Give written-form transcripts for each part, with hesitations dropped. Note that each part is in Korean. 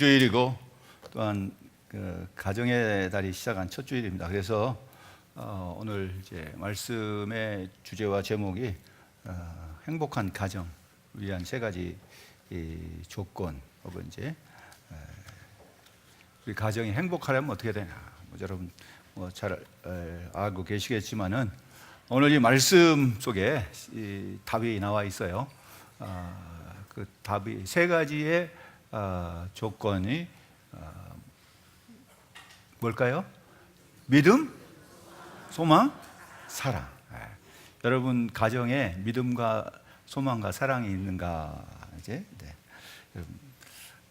주일이고 또한 가정의 달이 시작한 첫 주일입니다. 그래서 오늘 이제 말씀의 주제와 제목이 행복한 가정 위한 세 가지 조건 혹은 이제 우리 가정이 행복하려면 어떻게 되냐. 여러분 잘 알고 계시겠지만은 오늘 이 말씀 속에 이 답이 나와 있어요. 그 답이 세 가지의 조건이 뭘까요? 믿음, 소망, 사랑. 여러분 가정에 믿음과 소망과 사랑이 있는가? 이제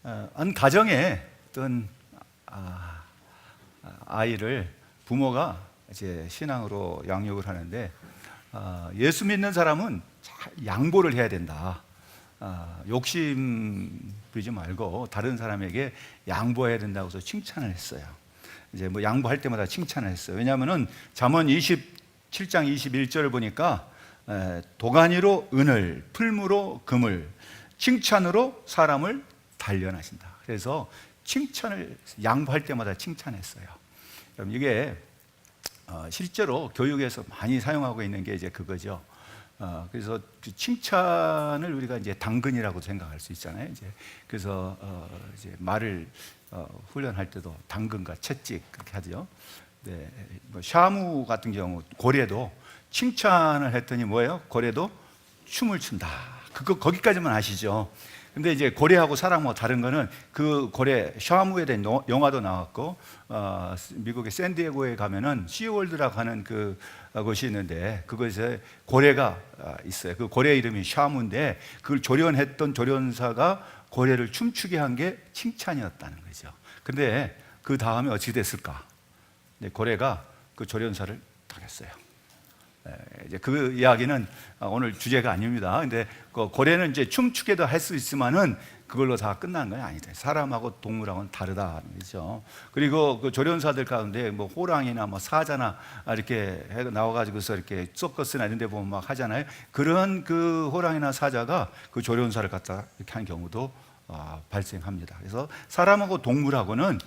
한 가정에 어떤 아이를 부모가 이제 신앙으로 양육을 하는데 예수 믿는 사람은 양보를 해야 된다. 욕심 부리지 말고 다른 사람에게 양보해야 된다고 해서 칭찬을 했어요. 이제 뭐 양보할 때마다 칭찬을 했어요. 왜냐하면은 잠언 27장 21절을 보니까 도가니로 은을, 풀무로 금을, 칭찬으로 사람을 단련하신다. 그래서 칭찬을 양보할 때마다 칭찬했어요. 그럼 이게 실제로 교육에서 많이 사용하고 있는 게 이제 그거죠. 그래서 그 칭찬을 우리가 이제 당근이라고 생각할 수 있잖아요. 이제 그래서 이제 말을 훈련할 때도 당근과 채찍 그렇게 하죠. 네, 뭐 샤무 같은 경우 고래도 칭찬을 했더니 뭐예요? 고래도 춤을 춘다. 그거 거기까지만 아시죠? 근데 이제 고래하고 사람하고 다른 거는 그 고래 샤무에 대한 영화도 나왔고 미국의 샌디에고에 가면은 시월드라고 하는 그곳이 있는데 그곳에 고래가 있어요. 그 고래 이름이 샤무인데 그걸 조련했던 조련사가 고래를 춤추게 한 게 칭찬이었다는 거죠. 근데 그 다음에 어떻게 됐을까? 고래가 그 조련사를 당했어요. 이제 그 이야기는 오늘 주제가 아닙니다. 근데 그 고래는 이제 춤추게도 할 수 있지만은 그걸로 다 끝난 건 아니다. 사람하고 동물하고는 다르다는 거죠. 그리고 그 조련사들 가운데 뭐 호랑이나 뭐 사자나 이렇게 나와가지고서 이렇게 서커스나 이런 데 보면 막 하잖아요. 그런 그 호랑이나 사자가 그 조련사를 갖다 이렇게 한 경우도 발생합니다. 그래서 사람하고 동물하고는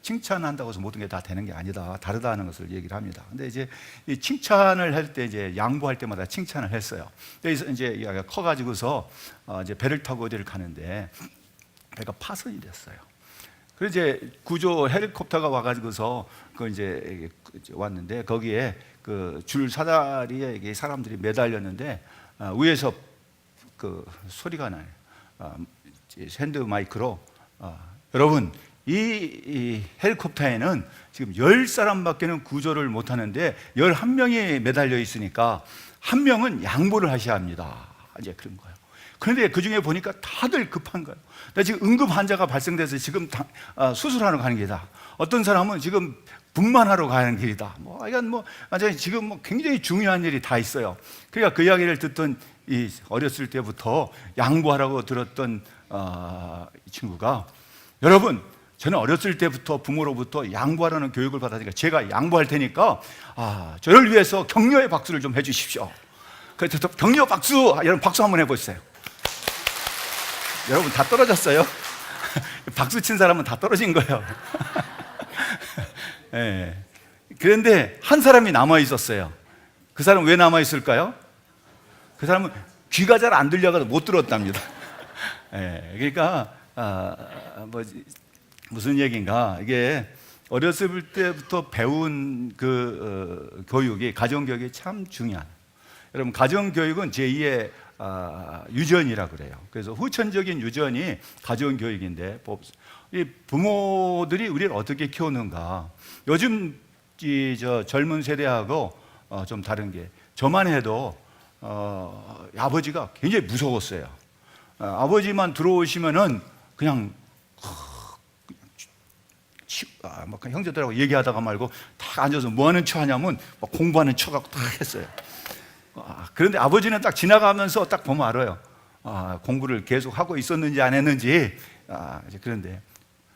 칭찬한다고 해서 모든 게 다 되는 게 아니다. 다르다는 것을 얘기를 합니다. 근데 이제 이 칭찬을 할 때 이제 양보할 때마다 칭찬을 했어요. 그래서 이제 얘가 커가지고서 이제 배를 타고 어디를 가는데 배가 파손이 됐어요. 그래서 이제 구조 헬리콥터가 와가지고서 그 이제 왔는데 거기에 그 줄 사다리에 사람들이 매달렸는데 위에서 그 소리가 나요. 핸드 마이크로 여러분 이 헬리콥터에는 지금 10사람밖에는 구조를 못하는데 11명이 매달려 있으니까 한 명은 양보를 하셔야 합니다. 이제 그런 거예요. 그런데 그 중에 보니까 다들 급한 거예요. 나 지금 응급 환자가 발생돼서 지금 수술하러 가는 길이다. 어떤 사람은 지금 분만하러 가는 길이다. 이건 지금 굉장히 중요한 일이 다 있어요. 그러니까 그 이야기를 듣던 이 어렸을 때부터 양보하라고 들었던 이 친구가 여러분 저는 어렸을 때부터 부모로부터 양보하라는 교육을 받았으니까 제가 양보할 테니까 저를 위해서 격려의 박수를 좀 해주십시오. 그래서 격려 박수! 여러분 박수 한번 해보세요. 여러분 다 떨어졌어요. 박수 친 사람은 다 떨어진 거예요. 네. 그런데 한 사람이 남아 있었어요. 그 사람은 왜 남아 있을까요? 그 사람은 귀가 잘 안 들려가지고 못 들었답니다. 네. 그러니까 무슨 얘기인가? 이게 어렸을 때부터 배운 그 교육이 가정교육이 참 중요한. 여러분 가정교육은 제2의 유전이라 그래요. 그래서 후천적인 유전이 가정교육인데 이 부모들이 우리를 어떻게 키우는가? 요즘 저 젊은 세대하고 좀 다른 게 저만 해도 아버지가 굉장히 무서웠어요. 아버지만 들어오시면은 그냥 형제들하고 얘기하다가 말고 딱 앉아서 뭐 하는 척 하냐면 공부하는 척 하고 딱 했어요. 그런데 아버지는 딱 지나가면서 딱 보면 알아요. 공부를 계속 하고 있었는지 안 했는지. 이제 그런데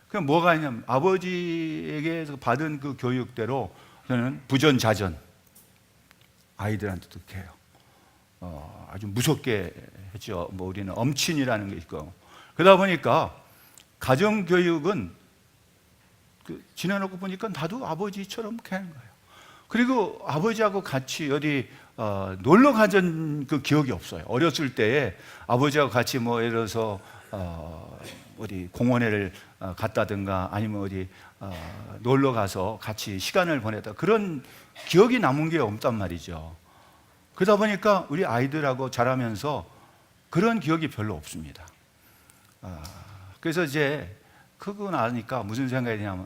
그럼 뭐가 있냐면 아버지에게서 받은 그 교육대로 저는 부전자전 아이들한테도 이렇게 해요. 아주 무섭게 했죠. 우리는 엄친이라는 게 있고 그러다 보니까 가정 교육은 지내놓고 보니까 나도 아버지처럼 하는 거예요. 그리고 아버지하고 같이 어디 놀러 가던 그 기억이 없어요. 어렸을 때에 아버지하고 같이 뭐 예를 들어서 어디 공원에 갔다든가 아니면 어디 놀러 가서 같이 시간을 보냈다, 그런 기억이 남은 게 없단 말이죠. 그러다 보니까 우리 아이들하고 자라면서 그런 기억이 별로 없습니다. 그래서 이제 크고 나니까 무슨 생각이 드냐면,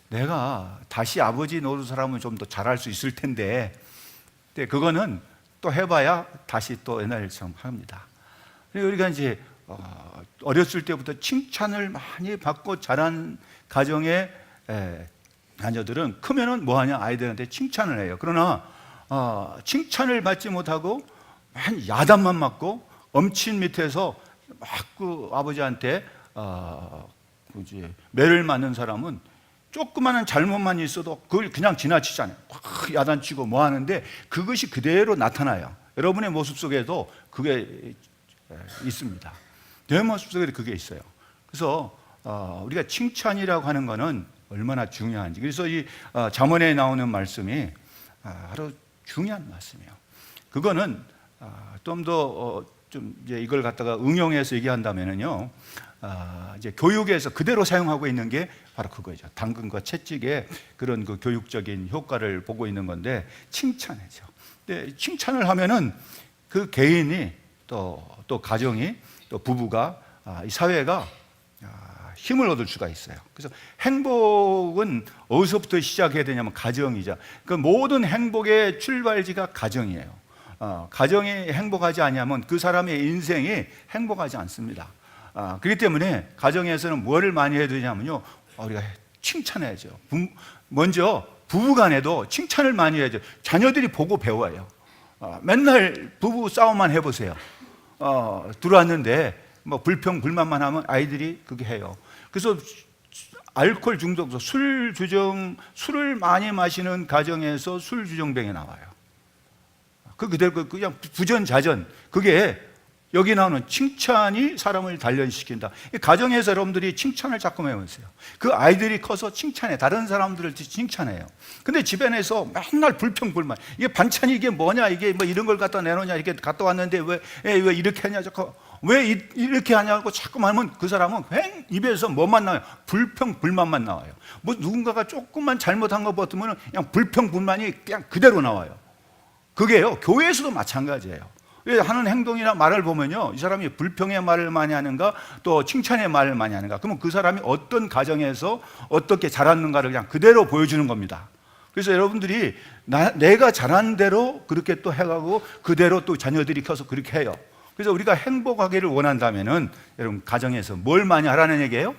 내가 다시 아버지 노릇을 하면 좀 더 잘할 수 있을 텐데, 근데 그거는 또 해봐야 다시 또 옛날처럼 합니다. 그리고 우리가 이제 어렸을 때부터 칭찬을 많이 받고 자란 가정의 자녀들은 크면은 뭐하냐, 아이들한테 칭찬을 해요. 그러나 칭찬을 받지 못하고 야단만 맞고 엄친 밑에서 막 그 아버지한테 이제 매를 맞는 사람은 조그마한 잘못만 있어도 그걸 그냥 지나치잖아요. 확 야단치고 뭐 하는데 그것이 그대로 나타나요. 여러분의 모습 속에도 그게 있습니다. 내 모습 속에도 그게 있어요. 그래서 우리가 칭찬이라고 하는 것은 얼마나 중요한지, 그래서 이 잠언에 나오는 말씀이 바로 중요한 말씀이에요. 그거는 좀 더 좀 이제 이걸 갖다가 응용해서 얘기한다면은요, 이제 교육에서 그대로 사용하고 있는 게 바로 그거죠. 당근과 채찍의 그런 그 교육적인 효과를 보고 있는 건데, 칭찬이죠. 근데 칭찬을 하면은 그 개인이 또 가정이 또 부부가 이 사회가 힘을 얻을 수가 있어요. 그래서 행복은 어디서부터 시작해야 되냐면 가정이죠. 그 모든 행복의 출발지가 가정이에요. 가정이 행복하지 않으면 그 사람의 인생이 행복하지 않습니다. 그렇기 때문에 가정에서는 뭐를 많이 해야 되냐면요, 우리가 칭찬해야죠. 먼저 부부간에도 칭찬을 많이 해야죠. 자녀들이 보고 배워요. 맨날 부부 싸움만 해보세요. 들어왔는데 뭐 불평 불만만 하면 아이들이 그게 해요. 그래서 알코올 중독, 술을 많이 마시는 가정에서 술 주정뱅이 나와요. 그대로 그냥 부전자전, 그게 여기 나오는 칭찬이 사람을 단련시킨다. 가정에서 여러분들이 칭찬을 자꾸 해보세요. 그 아이들이 커서 칭찬해, 다른 사람들을 칭찬해요. 근데 집안에서 맨날 불평 불만, 이게 반찬이 이게 뭐냐, 이게 뭐 이런 걸 갖다 내놓냐, 이렇게 갔다 왔는데 왜 이렇게 하냐, 자꾸 왜 이렇게 하냐고 자꾸 말하면 그 사람은 입에서 뭐만 나와요? 불평 불만만 나와요. 뭐 누군가가 조금만 잘못한 거 같으면 그냥 불평 불만이 그냥 그대로 나와요. 그게요, 교회에서도 마찬가지예요. 하는 행동이나 말을 보면요, 이 사람이 불평의 말을 많이 하는가, 또 칭찬의 말을 많이 하는가, 그러면 그 사람이 어떤 가정에서 어떻게 자랐는가를 그냥 그대로 보여주는 겁니다. 그래서 여러분들이 내가 잘한 대로 그렇게 또 해가고 그대로 또 자녀들이 커서 그렇게 해요. 그래서 우리가 행복하기를 원한다면은 여러분 가정에서 뭘 많이 하라는 얘기예요?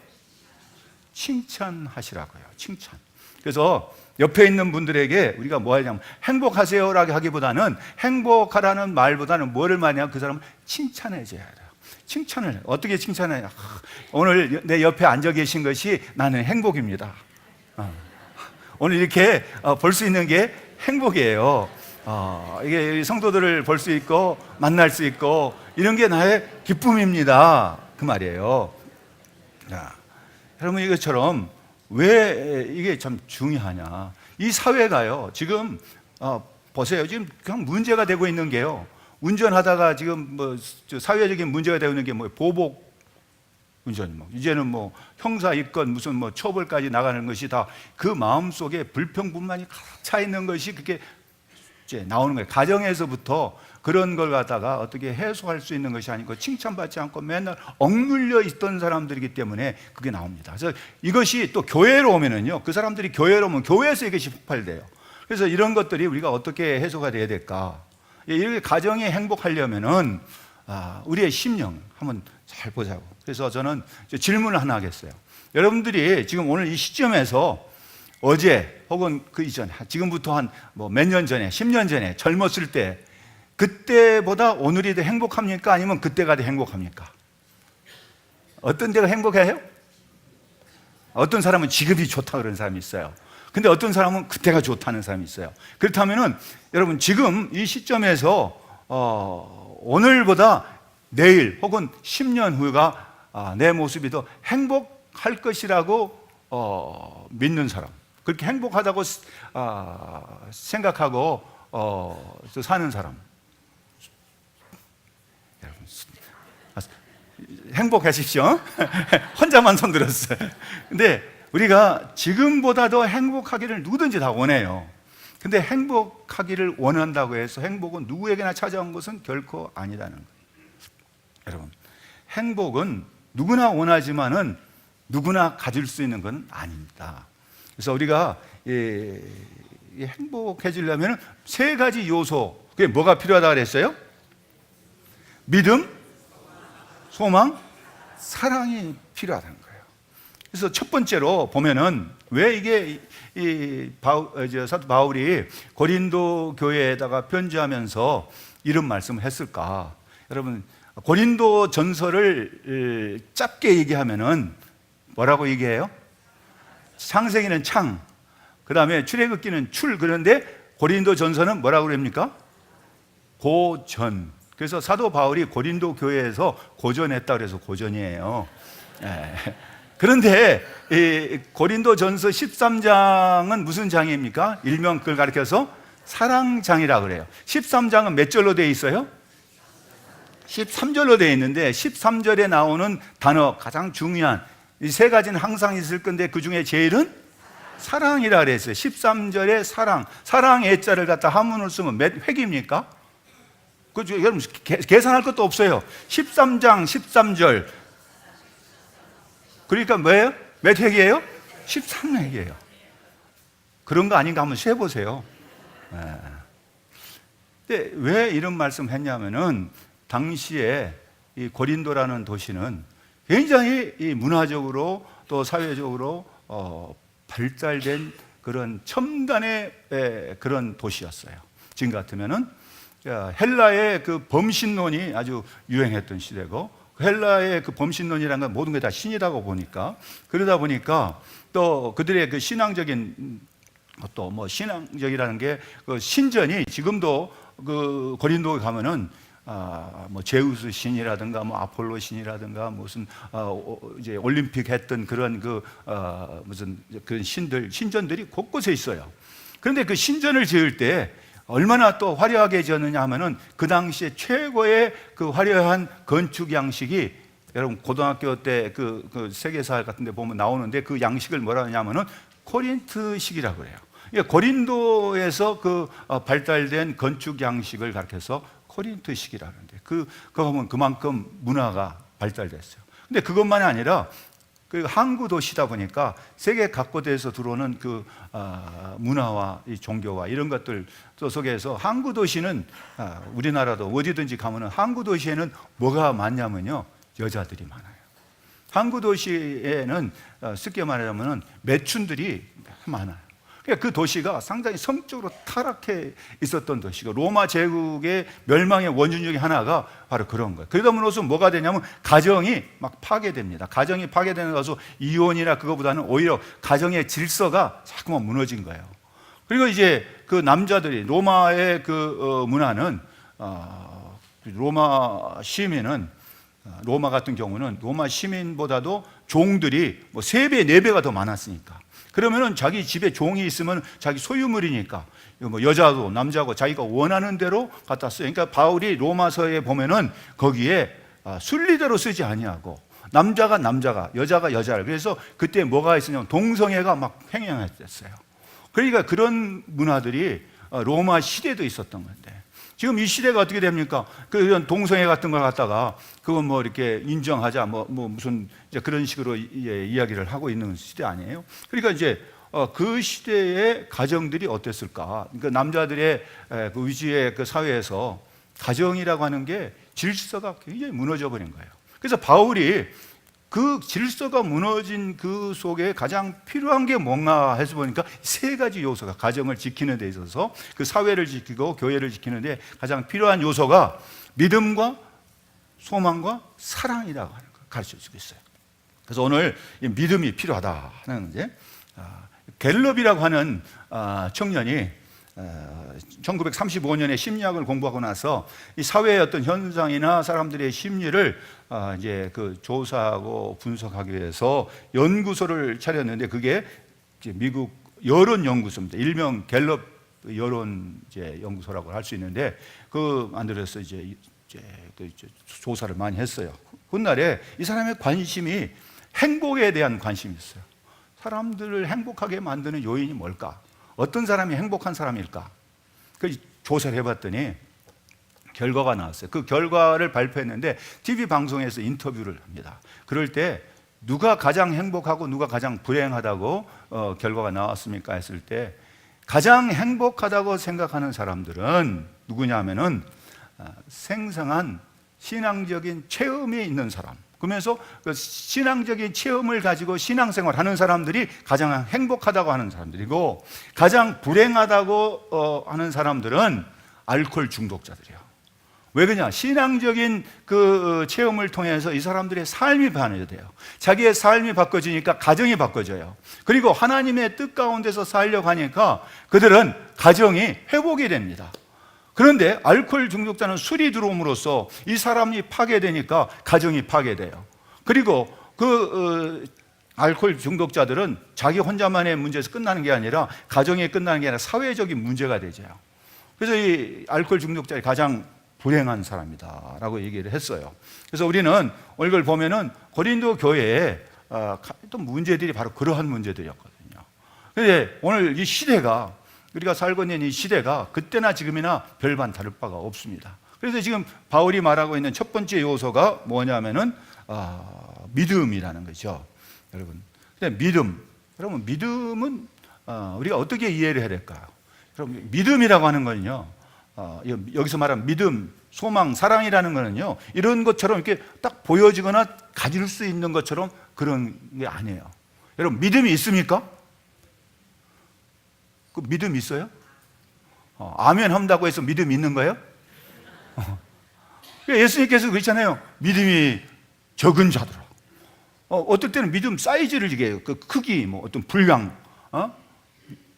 칭찬하시라고요. 칭찬. 그래서 옆에 있는 분들에게 우리가 뭐 하냐면 행복하세요라고 하기보다는, 행복하라는 말보다는 뭐를 많이 하고 그 사람을 칭찬해 줘야 돼요. 칭찬을 어떻게 칭찬해요? 오늘 내 옆에 앉아 계신 것이 나는 행복입니다. 오늘 이렇게 볼 수 있는 게 행복이에요. 이게 성도들을 볼 수 있고 만날 수 있고 이런 게 나의 기쁨입니다, 그 말이에요. 자, 여러분 이것처럼 왜 이게 참 중요하냐? 이 사회가요, 지금 보세요. 지금 그냥 문제가 되고 있는 게요, 운전하다가 지금 뭐 사회적인 문제가 되고 있는 게 뭐 보복 운전, 뭐 이제는 뭐 형사 입건 무슨 뭐 처벌까지 나가는 것이 다 그 마음 속에 불평분만이 가득 차 있는 것이 그게 이제 나오는 거예요. 가정에서부터 그런 걸 갖다가 어떻게 해소할 수 있는 것이 아니고 칭찬받지 않고 맨날 억눌려 있던 사람들이기 때문에 그게 나옵니다. 그래서 이것이 또 교회로 오면은요, 그 사람들이 교회로 오면 교회에서 이것이 폭발돼요. 그래서 이런 것들이 우리가 어떻게 해소가 돼야 될까? 이렇게 가정이 행복하려면은 우리의 심령 한번 잘 보자고. 그래서 저는 질문을 하나 하겠어요. 여러분들이 지금 오늘 이 시점에서 어제 혹은 그 이전, 지금부터 한 뭐 몇 년 전에, 10년 전에 젊었을 때, 그때보다 오늘이 더 행복합니까? 아니면 그때가 더 행복합니까? 어떤 데가 행복해요? 어떤 사람은 지금이 좋다 그러는 사람이 있어요. 근데 어떤 사람은 그때가 좋다는 사람이 있어요. 그렇다면은 여러분 지금 이 시점에서 오늘보다 내일 혹은 10년 후가 내 모습이 더 행복할 것이라고 믿는 사람, 그렇게 행복하다고 생각하고 사는 사람. 행복하십시오. 혼자만 손 들었어요. 근데 우리가 지금보다 더 행복하기를 누구든지 다 원해요. 근데 행복하기를 원한다고 해서 행복은 누구에게나 찾아온 것은 결코 아니라는 거예요. 여러분, 행복은 누구나 원하지만은 누구나 가질 수 있는 건 아닙니다. 그래서 우리가 행복해지려면 세 가지 요소, 그게 뭐가 필요하다고 그랬어요? 믿음, 소망, 사랑이 필요하다는 거예요. 그래서 첫 번째로 보면은 왜 이게 사도 바울이 고린도 교회에다가 편지하면서 이런 말씀을 했을까? 여러분, 고린도 전서를 짧게 얘기하면은 뭐라고 얘기해요? 창세기는 창, 그 다음에 출애굽기는 출. 그런데 고린도 전서는 뭐라고 그럽니까? 고전. 그래서 사도 바울이 고린도 교회에서 고전했다 그래서 고전이에요. 그런데 이 고린도 전서 13장은 무슨 장입니까? 일명 그걸 가리켜서 사랑장이라고 그래요. 13장은 몇 절로 되어 있어요? 13절로 되어 있는데 13절에 나오는 단어, 가장 중요한 이 세 가지는 항상 있을 건데 그 중에 제일은 사랑이라 그랬어요. 13절에 사랑, 사랑 애자를 갖다 한문을 쓰면 몇 획입니까? 그죠? 여러분 계산할 것도 없어요. 13장 13절 그러니까 뭐예요? 몇 획이에요? 13획이에요. 그런 거 아닌가 한번 세보세요. 근데 왜 이런 말씀 했냐면은 당시에 이 고린도라는 도시는 굉장히 이 문화적으로 또 사회적으로 발달된 그런 첨단의 그런 도시였어요. 지금 같으면은 헬라의 그 범신론이 아주 유행했던 시대고, 헬라의 그 범신론이라는 건 모든 게 다 신이라고 보니까, 그러다 보니까 또 그들의 그 신앙적인 또 뭐 신앙적이라는 게 그 신전이 지금도 그 고린도에 가면은 뭐 제우스 신이라든가 뭐 아폴로 신이라든가 무슨 이제 올림픽 했던 그런 무슨 그런 신전들이 곳곳에 있어요. 그런데 그 신전을 지을 때 얼마나 또 화려하게 지었느냐 하면은 그 당시에 최고의 그 화려한 건축 양식이, 여러분 고등학교 때 그 세계사 같은 데 보면 나오는데 그 양식을 뭐라 하냐면은 코린트식이라고 그래요. 고린도에서 그 발달된 건축 양식을 가르쳐서 코린트식이라는데 그거 보면 그만큼 문화가 발달됐어요. 근데 그것만이 아니라 그 항구 도시다 보니까 세계 각국에서 들어오는 그 문화와 이 종교와 이런 것들 속에서 항구 도시는 우리나라도 어디든지 가면은 항구 도시에는 뭐가 많냐면요, 여자들이 많아요. 항구 도시에는 쉽게 말하자면은 매춘들이 많아요. 그 도시가 상당히 성적으로 타락해 있었던 도시고, 로마 제국의 멸망의 원인 중에 하나가 바로 그런 거예요. 그러다 보면서 뭐가 되냐면 가정이 막 파괴됩니다. 가정이 파괴되는 것은 이혼이나 그거보다는 오히려 가정의 질서가 자꾸만 무너진 거예요. 그리고 이제 그 남자들이, 로마의 그 문화는 로마 시민은, 로마 같은 경우는 로마 시민보다도 종들이 뭐 3배, 4배가 더 많았으니까, 그러면은 자기 집에 종이 있으면 자기 소유물이니까 뭐 여자도 남자고 자기가 원하는 대로 갖다 써요. 그러니까 바울이 로마서에 보면은 거기에 순리대로 쓰지 아니하고 남자가 여자가 여자를, 그래서 그때 뭐가 있었냐면 동성애가 막 횡행했었어요. 그러니까 그런 문화들이 로마 시대도 있었던 건데, 지금 이 시대가 어떻게 됩니까? 그런 동성애 같은 걸 갖다가 그건 뭐 이렇게 인정하자 뭐 무슨 이제 그런 식으로 이야기를 하고 있는 시대 아니에요? 그러니까 이제 그 시대의 가정들이 어땠을까? 그러니까 남자들의 그 위주의 그 사회에서 가정이라고 하는 게 질서가 굉장히 무너져 버린 거예요. 그래서 바울이 그 질서가 무너진 그 속에 가장 필요한 게 뭔가 해서 보니까 3가지 요소가, 가정을 지키는 데 있어서 그 사회를 지키고 교회를 지키는 데 가장 필요한 요소가 믿음과 소망과 사랑이라고 하는 걸 가르쳐 주고 있어요. 그래서 오늘 이 믿음이 필요하다 하는 이제 갤럽이라고 하는 청년이 1935년에 심리학을 공부하고 나서 이 사회의 어떤 현상이나 사람들의 심리를 이제 그 조사하고 분석하기 위해서 연구소를 차렸는데 그게 이제 미국 여론 연구소입니다. 일명 갤럽 여론 이제 연구소라고 할 수 있는데 그 만들어서 이제 조사를 많이 했어요. 그날에 이 사람의 관심이 행복에 대한 관심이었어요. 사람들을 행복하게 만드는 요인이 뭘까? 어떤 사람이 행복한 사람일까? 그 조사를 해봤더니 결과가 나왔어요. 그 결과를 발표했는데 TV 방송에서 인터뷰를 합니다. 그럴 때 누가 가장 행복하고 누가 가장 불행하다고 결과가 나왔습니까? 했을 때 가장 행복하다고 생각하는 사람들은 누구냐면은 생생한 신앙적인 체험이 있는 사람. 그러면서 그 신앙적인 체험을 가지고 신앙생활하는 사람들이 가장 행복하다고 하는 사람들이고, 가장 불행하다고 하는 사람들은 알코올 중독자들이에요. 왜 그러냐? 신앙적인 그 체험을 통해서 이 사람들의 삶이 변해져요. 자기의 삶이 바꿔지니까 가정이 바꿔져요. 그리고 하나님의 뜻 가운데서 살려고 하니까 그들은 가정이 회복이 됩니다. 그런데 알코올 중독자는 술이 들어옴으로써 이 사람이 파괴되니까 가정이 파괴돼요. 그리고 알코올 중독자들은 자기 혼자만의 문제에서 끝나는 게 아니라 가정에 끝나는 게 아니라 사회적인 문제가 되죠. 그래서 이 알코올 중독자의 가장 불행한 사람이다라고 얘기를 했어요. 그래서 우리는 이걸 보면은 고린도 교회에 또 문제들이 바로 그러한 문제들이었거든요. 그런데 오늘 이 시대가, 우리가 살고 있는 이 시대가 그때나 지금이나 별반 다를 바가 없습니다. 그래서 지금 바울이 말하고 있는 첫 번째 요소가 뭐냐면은 믿음이라는 거죠, 여러분. 근데 여러분 믿음은 우리가 어떻게 이해를 해야 될까요? 여러분 믿음이라고 하는 거는요, 여기서 말하는 믿음, 소망, 사랑이라는 거는요, 이런 것처럼 이렇게 딱 보여지거나 가질 수 있는 것처럼 그런 게 아니에요. 여러분 믿음이 있습니까? 그 믿음 있어요? 아멘 한다고 해서 믿음이 있는 거예요? 예수님께서 그랬잖아요. 믿음이 적은 자들아. 어떨 때는 믿음 사이즈를 얘기해요. 그 크기, 뭐 어떤 분량,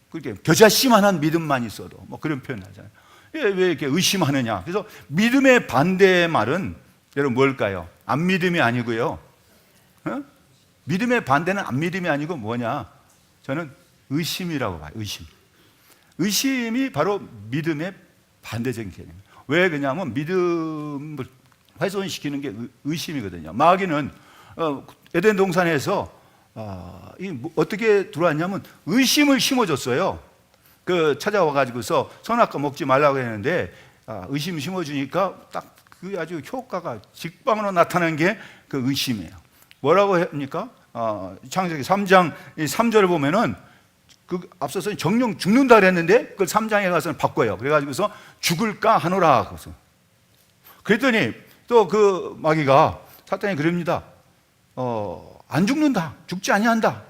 그렇게 겨자씨만한 믿음만 있어도 뭐 그런 표현 하잖아요. 왜 이렇게 의심하느냐? 그래서 믿음의 반대의 말은 여러분 뭘까요? 안 믿음이 아니고요. 믿음의 반대는 안 믿음이 아니고 뭐냐? 저는 의심이라고 봐요. 의심이 바로 믿음의 반대적인 개념이에요. 왜 그러냐면 믿음을 훼손시키는 게 의심이거든요. 마귀는 에덴 동산에서 어떻게 들어왔냐면 의심을 심어줬어요. 찾아와 가지고서 선악과 먹지 말라고 했는데 의심 심어주니까 딱 그 아주 효과가 직방으로 나타난 게 그 의심이에요. 뭐라고 합니까? 창세기 3장 3절을 보면은 앞서서 정령 죽는다 그랬는데 그걸 3장에 가서는 바꿔요. 그래가지고서 죽을까 하노라. 그랬더니 또 그 마귀가, 사탄이 그럽니다. 안 죽는다, 죽지 아니한다.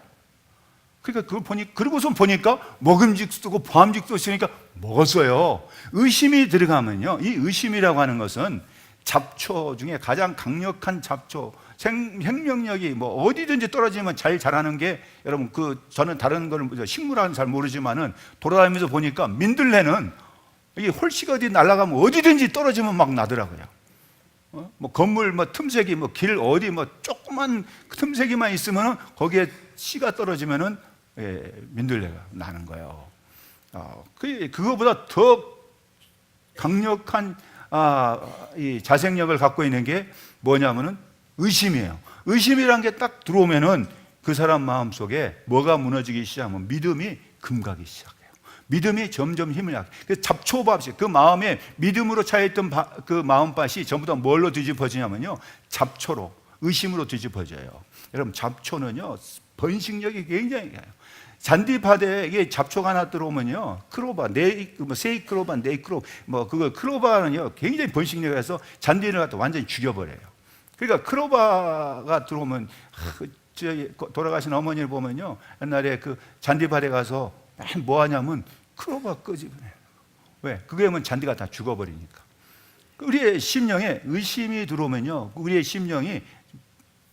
그러니까 그러고서 보니까 먹음직도 보암직도 있으니까 먹었어요. 의심이 들어가면요, 이 의심이라고 하는 것은 잡초 중에 가장 강력한 잡초, 생명력이 뭐 어디든지 떨어지면 잘 자라는 게, 여러분 저는 다른 거는 식물학은 잘 모르지만은 돌아다니면서 보니까 민들레는 이게 홀씨가 어디 날아가면 어디든지 떨어지면 막 나더라고요. 뭐 건물 틈새기 길 어디 조그만 틈새기만 있으면은 거기에 씨가 떨어지면은 민들레가 나는 거예요. 그거보다 더 강력한 이 자생력을 갖고 있는 게 뭐냐면은 의심이에요. 의심이란 게 딱 들어오면은 그 사람 마음 속에 뭐가 무너지기 시작하면 믿음이 금가기 시작해요. 믿음이 점점 힘을 약해. 그 잡초밭이, 그 마음에 믿음으로 차있던 그 마음밭이 전부 다 뭘로 뒤집어지냐면요, 잡초로, 의심으로 뒤집어져요. 여러분 잡초는요 번식력이 굉장히 강해요. 잔디밭에 이게 잡초가 하나 들어오면요, 크로바, 세이크로바, 네이크로바, 크로바는요 굉장히 번식력이 해서 잔디를 갖다 완전히 죽여버려요. 그러니까 크로바가 들어오면 돌아가신 어머니를 보면요, 옛날에 그 잔디밭에 가서 뭐 하냐면 크로바 끄집어내요. 왜? 그게 하면 잔디가 다 죽어버리니까. 우리의 심령에 의심이 들어오면요, 우리의 심령이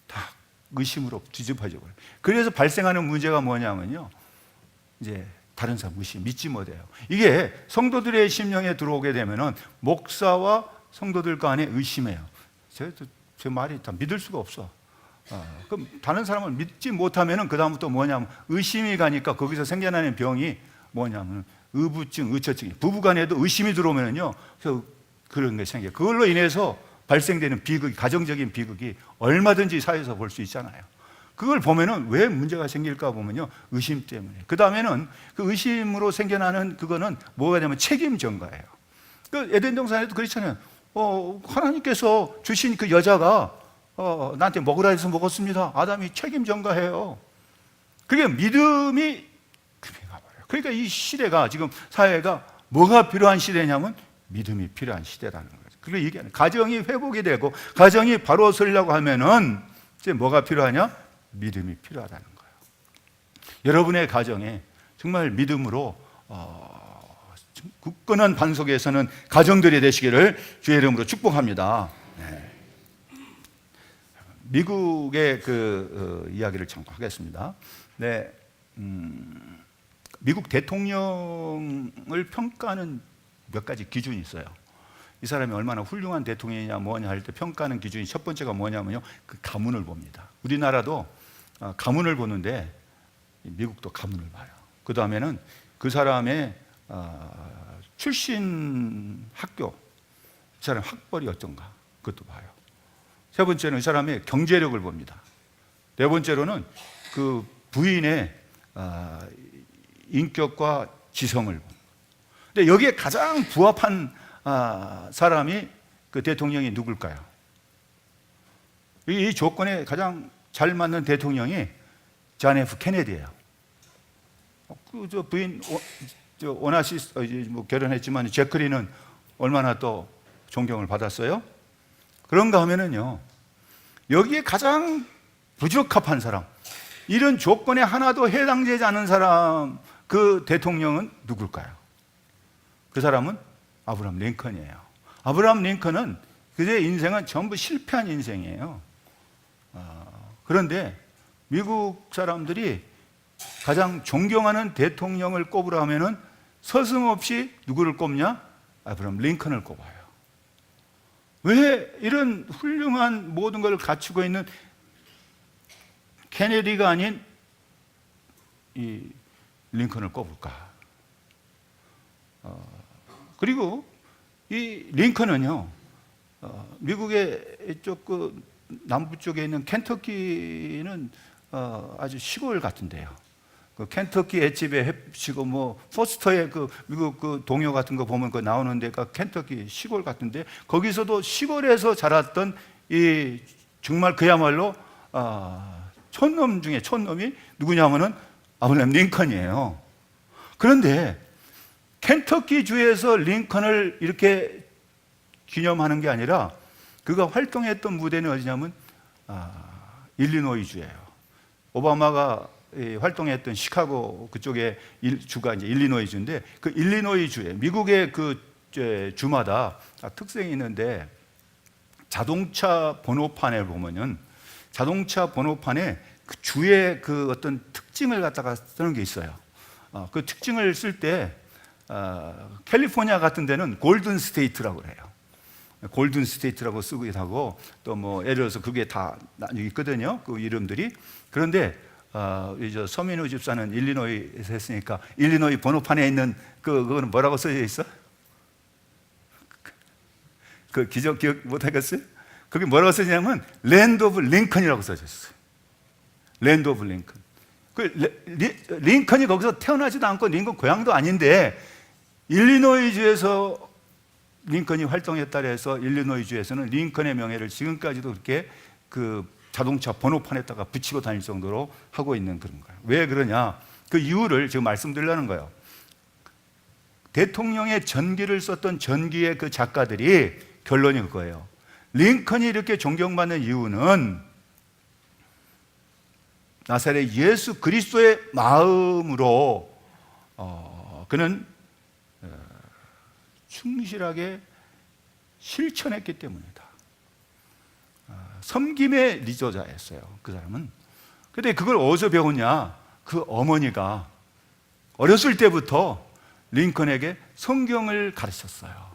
다 의심으로 뒤집어져 버려요. 그래서 발생하는 문제가 뭐냐면요, 이제 다른 사람 믿지 못해요. 이게 성도들의 심령에 들어오게 되면은 목사와 성도들 간에 의심해요. 제 말이 다 믿을 수가 없어. 그럼 다른 사람을 믿지 못하면은 그 다음부터 뭐냐면 의심이 가니까 거기서 생겨나는 병이 뭐냐면 의부증, 의처증. 부부간에도 의심이 들어오면은요, 그런 게 생겨요. 그걸로 인해서 발생되는 비극, 가정적인 비극이 얼마든지 사회에서 볼 수 있잖아요. 그걸 보면은 왜 문제가 생길까 보면요, 의심 때문에. 그 다음에는 그 의심으로 생겨나는 그거는 뭐가 되면 책임 전가예요. 그 에덴 동산에도 그렇잖아요. 하나님께서 주신 그 여자가 나한테 먹으라 해서 먹었습니다. 아담이 책임 전가해요. 그게 믿음이 가버려요. 그러니까 이 시대가 지금 사회가 뭐가 필요한 시대냐면 믿음이 필요한 시대라는 거죠. 그리고 이게 가정이 회복이 되고 가정이 바로 서려고 하면은 이제 뭐가 필요하냐? 믿음이 필요하다는 거예요. 여러분의 가정에 정말 믿음으로 굳건한 반석에 서는 가정들이 되시기를 주의 이름으로 축복합니다. 네. 미국의 그 이야기를 참고하겠습니다. 네, 미국 대통령을 평가하는 몇 가지 기준이 있어요. 이 사람이 얼마나 훌륭한 대통령이냐 뭐냐 할 때 평가하는 기준이 첫 번째가 뭐냐면요, 그 가문을 봅니다. 우리나라도 가문을 보는데 미국도 가문을 봐요. 그 다음에는 그 사람의 출신 학교, 그 사람 학벌이 어떤가 그것도 봐요. 세 번째는 이 사람의 경제력을 봅니다. 네 번째로는 그 부인의 인격과 지성을 봅니다. 근데 여기에 가장 부합한 사람이 그 대통령이 누굴까요? 이 조건에 가장 잘 맞는 대통령이 존 F 케네디예요. 그 부인 오나시스 뭐 결혼했지만 제크리는 얼마나 또 존경을 받았어요? 그런가 하면은요, 여기에 가장 부적합한 사람, 이런 조건에 하나도 해당되지 않은 사람, 그 대통령은 누굴까요? 그 사람은 아브라함 링컨이에요. 아브라함 링컨은 그의 인생은 전부 실패한 인생이에요. 그런데 미국 사람들이 가장 존경하는 대통령을 꼽으라 하면은 서슴없이 누구를 꼽냐? 아브라함 링컨을 꼽아요. 왜 이런 훌륭한 모든 걸 갖추고 있는 케네디가 아닌 이 링컨을 꼽을까? 그리고 이 링컨은요, 미국의 이쪽 그 남부 쪽에 있는 켄터키는 아주 시골 같은데요. 그 켄터키 횟집에 해치고 뭐 포스터의 그 미국 그 동요 같은 거 보면 그 나오는 데가 켄터키 시골 같은데, 거기서도 시골에서 자랐던 이 정말 그야말로 촌놈 중에 촌놈이 누구냐면은 아브라함 링컨이에요. 그런데 켄터키 주에서 링컨을 이렇게 기념하는 게 아니라 그가 활동했던 무대는 어디냐면 일리노이 주예요. 오바마가 활동했던 시카고 그쪽에 주가 이제 일리노이 주인데, 그 일리노이 주에 미국의 그 주마다 특성이 있는데, 자동차 번호판에 보면은 자동차 번호판에 그 주의 그 어떤 특징을 갖다가 쓰는 게 있어요. 그 특징을 쓸 때 캘리포니아 같은 데는 골든 스테이트라고 그래요. 골든 스테이트라고 쓰기도 하고, 또 뭐 예를 들어서 그게 다 있거든요, 그 이름들이. 그런데 이제 서민우 집사는 일리노이에서 했으니까 일리노이 번호판에 있는 그거는 뭐라고 써져 있어? 그 기억 못 하겠어요? 그게 뭐라고 써지냐면 랜드 오브 링컨이라고 써졌어요. 랜드 오브 링컨. 그 링컨이 거기서 태어나지도 않고 링컨 고향도 아닌데, 일리노이주에서 링컨이 활동했다 해서 일리노이주에서는 링컨의 명예를 지금까지도 그렇게 그 자동차 번호판에다가 붙이고 다닐 정도로 하고 있는 그런 거예요. 왜 그러냐? 그 이유를 지금 말씀드리려는 거예요. 대통령의 전기를 썼던 전기의 그 작가들이 결론이 그거예요. 링컨이 이렇게 존경받는 이유는 나사렛 예수 그리스도의 마음으로 그는 충실하게 실천했기 때문이다. 섬김의 리더자였어요, 그 사람은. 근데 그걸 어디서 배웠냐? 그 어머니가 어렸을 때부터 링컨에게 성경을 가르쳤어요.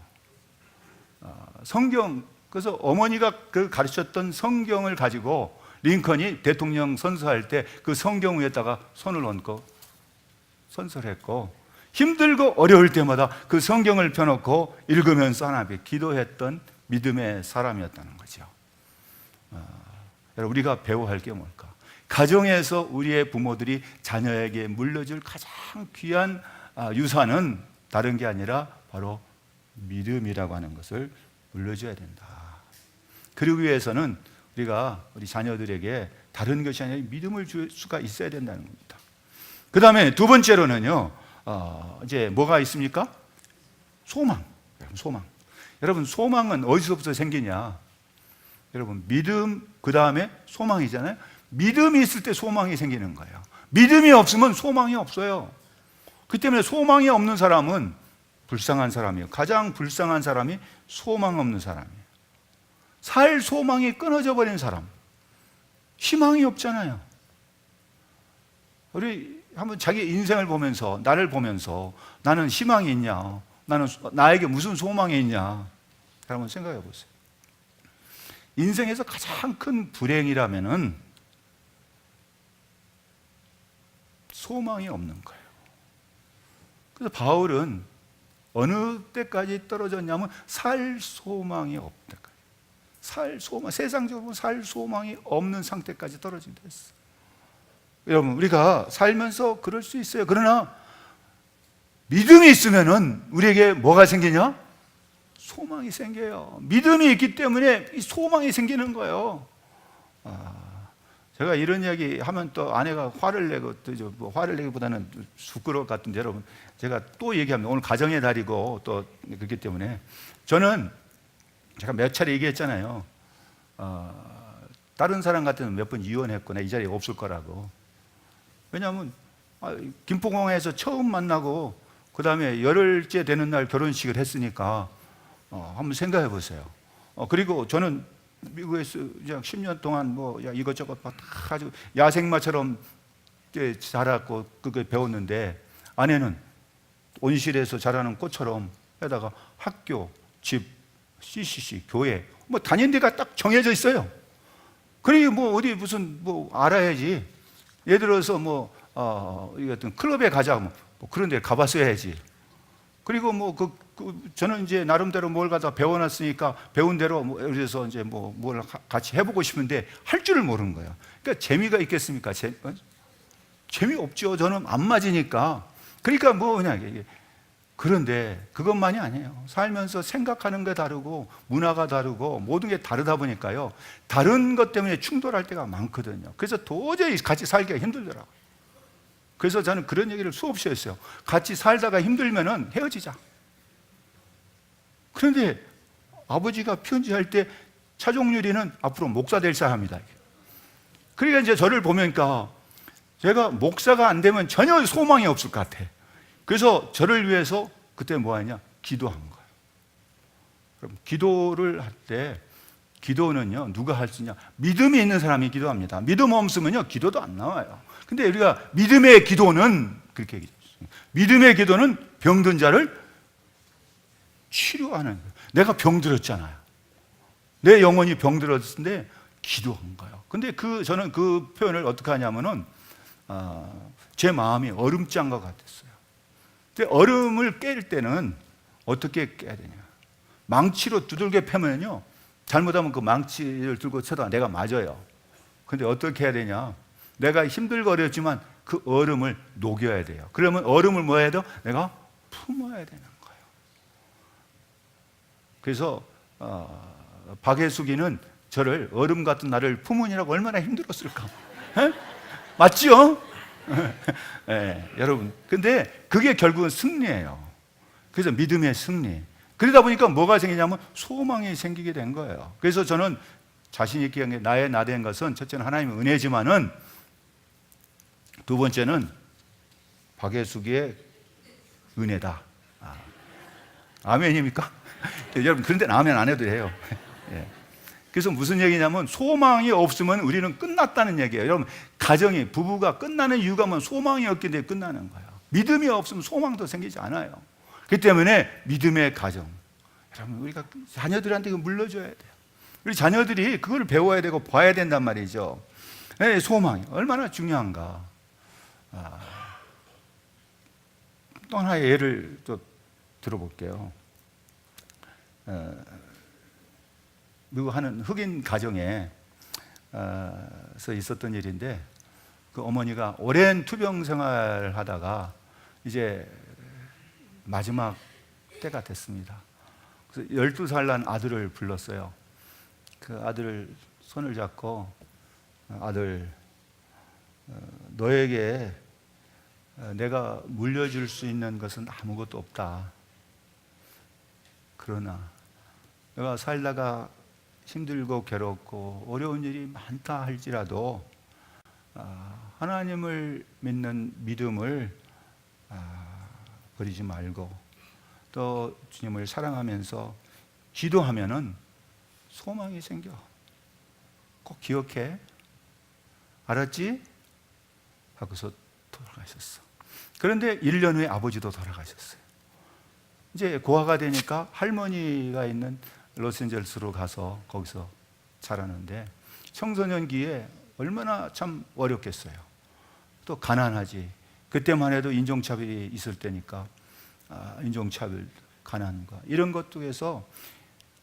성경, 그래서 어머니가 그 가르쳤던 성경을 가지고 링컨이 대통령 선서할 때 그 성경 위에다가 손을 얹고 선서했고, 힘들고 어려울 때마다 그 성경을 펴놓고 읽으면서 하나님께 기도했던 믿음의 사람이었다는 거죠. 여러분, 우리가 배워야 할 게 뭘까? 가정에서 우리의 부모들이 자녀에게 물려줄 가장 귀한 유산은 다른 게 아니라 바로 믿음이라고 하는 것을 물려줘야 된다. 그러기 위해서는 우리가 우리 자녀들에게 다른 것이 아니라 믿음을 줄 수가 있어야 된다는 겁니다. 그 다음에 두 번째로는요, 이제 뭐가 있습니까? 소망. 소망. 여러분, 소망은 어디서부터 생기냐? 여러분, 믿음, 그 다음에 소망이잖아요. 믿음이 있을 때 소망이 생기는 거예요. 믿음이 없으면 소망이 없어요. 그 때문에 소망이 없는 사람은 불쌍한 사람이에요. 가장 불쌍한 사람이 소망 없는 사람이에요. 살 소망이 끊어져 버린 사람, 희망이 없잖아요. 우리 한번 자기 인생을 보면서, 나를 보면서 나는 희망이 있냐, 나에게 무슨 소망이 있냐, 한번 생각해 보세요. 인생에서 가장 큰 불행이라면은 소망이 없는 거예요. 그래서 바울은 어느 때까지 떨어졌냐면 살 소망이 없다. 살 소망, 세상적으로 살 소망이 없는 상태까지 떨어진다 했어요. 여러분, 우리가 살면서 그럴 수 있어요. 그러나 믿음이 있으면은 우리에게 뭐가 생기냐? 소망이 생겨요. 믿음이 있기 때문에 이 소망이 생기는 거예요. 제가 이런 이야기 하면 또 아내가 화를 내고, 또 화를 내기보다는 부끄러울 것 같은데, 여러분, 제가 또 얘기합니다. 오늘 가정의 달이고 또 그렇기 때문에 저는 제가 몇 차례 얘기했잖아요. 다른 사람 같으면 몇 번 이혼했거나 이 자리에 없을 거라고. 왜냐하면 김포공항에서 처음 만나고 그 다음에 열흘째 되는 날 결혼식을 했으니까 한번 생각해 보세요. 그리고 저는 미국에서 10년 동안 뭐 이것저것 다 가지고 야생마처럼 자랐고 그걸 배웠는데, 아내는 온실에서 자라는 꽃처럼 해다가 학교, 집, CCC, 교회 뭐 다니는 데가 딱 정해져 있어요. 그러니 뭐 어디 무슨 뭐 알아야지. 예를 들어서 뭐 어떤 클럽에 가자, 뭐 그런 데 가봤어야지. 그리고 뭐 저는 이제 나름대로 뭘 갖다 배워놨으니까 배운 대로 뭐 예를 들어서 이제 뭘 같이 해보고 싶은데 할 줄을 모르는 거예요. 그러니까 재미가 있겠습니까? 재미없죠. 저는 안 맞으니까. 그러니까 뭐 그냥. 그런데 그것만이 아니에요. 살면서 생각하는 게 다르고 문화가 다르고 모든 게 다르다 보니까요, 다른 것 때문에 충돌할 때가 많거든요. 그래서 도저히 같이 살기가 힘들더라고요. 그래서 저는 그런 얘기를 수없이 했어요. 같이 살다가 힘들면은 헤어지자. 그런데 아버지가 편지할 때 차종유리는 앞으로 목사 될 사람이다. 그러니까 이제 저를 보니까 제가 목사가 안 되면 전혀 소망이 없을 것 같아. 그래서 저를 위해서 그때 뭐 하냐? 기도한 거예요. 그럼 기도를 할 때, 기도는요, 누가 할 수 있냐? 믿음이 있는 사람이 기도합니다. 믿음 없으면요, 기도도 안 나와요. 근데 우리가 믿음의 기도는 그렇게 얘기했어요. 믿음의 기도는 병든 자를 치료하는 거예요. 내가 병들었잖아요. 내 영혼이 병들었는데 기도한 거예요. 근데 저는 그 표현을 어떻게 하냐면은 제 마음이 얼음장과 같았어요. 근데 얼음을 깰 때는 어떻게 깨야 되냐? 망치로 두들겨 패면요, 잘못하면 그 망치를 들고 쳐다 내가 맞아요. 근데 어떻게 해야 되냐? 내가 힘들고 어렵지만 그 얼음을 녹여야 돼요. 그러면 얼음을 뭐 해야 돼요? 내가 품어야 되는 거예요. 그래서 박혜숙이는 저를 얼음 같은 나를 품으니라고 얼마나 힘들었을까? 맞죠? 네, 여러분. 근데 그게 결국은 승리예요. 그래서 믿음의 승리. 그러다 보니까 뭐가 생기냐면 소망이 생기게 된 거예요. 그래서 저는 자신 있게 한 게, 나의 나된 것은 첫째는 하나님의 은혜지만은 두 번째는 박예숙이의 은혜다. 아멘입니까? 여러분, 그런데 아멘 안 해도 돼요. 예. 그래서 무슨 얘기냐면 소망이 없으면 우리는 끝났다는 얘기예요. 여러분, 가정이, 부부가 끝나는 이유가 뭐 소망이 없기 때문에 끝나는 거예요. 믿음이 없으면 소망도 생기지 않아요. 그렇기 때문에 믿음의 가정, 여러분 우리가 자녀들한테 이거 물려줘야 돼요. 우리 자녀들이 그걸 배워야 되고 봐야 된단 말이죠. 네, 소망이 얼마나 중요한가. 또 하나의 예를 또 들어볼게요. 누구 하는 흑인 가정에 서 있었던 일인데, 그 어머니가 오랜 투병 생활을 하다가 이제 마지막 때가 됐습니다. 그래서 12살 난 아들을 불렀어요. 그 아들 손을 잡고, 아들, 너에게 내가 물려줄 수 있는 것은 아무것도 없다. 그러나 내가 살다가 힘들고 괴롭고 어려운 일이 많다 할지라도 하나님을 믿는 믿음을 버리지 말고 또 주님을 사랑하면서 기도하면은 소망이 생겨. 꼭 기억해. 알았지? 하고서 돌아가셨어. 그런데 1년 후에 아버지도 돌아가셨어요. 이제 고아가 되니까 할머니가 있는 로스앤젤레스로 가서 거기서 자라는데, 청소년기에 얼마나 참 어렵겠어요. 또 가난하지. 그때만 해도 인종차별이 있을 때니까 인종차별, 가난과 이런 것도 해서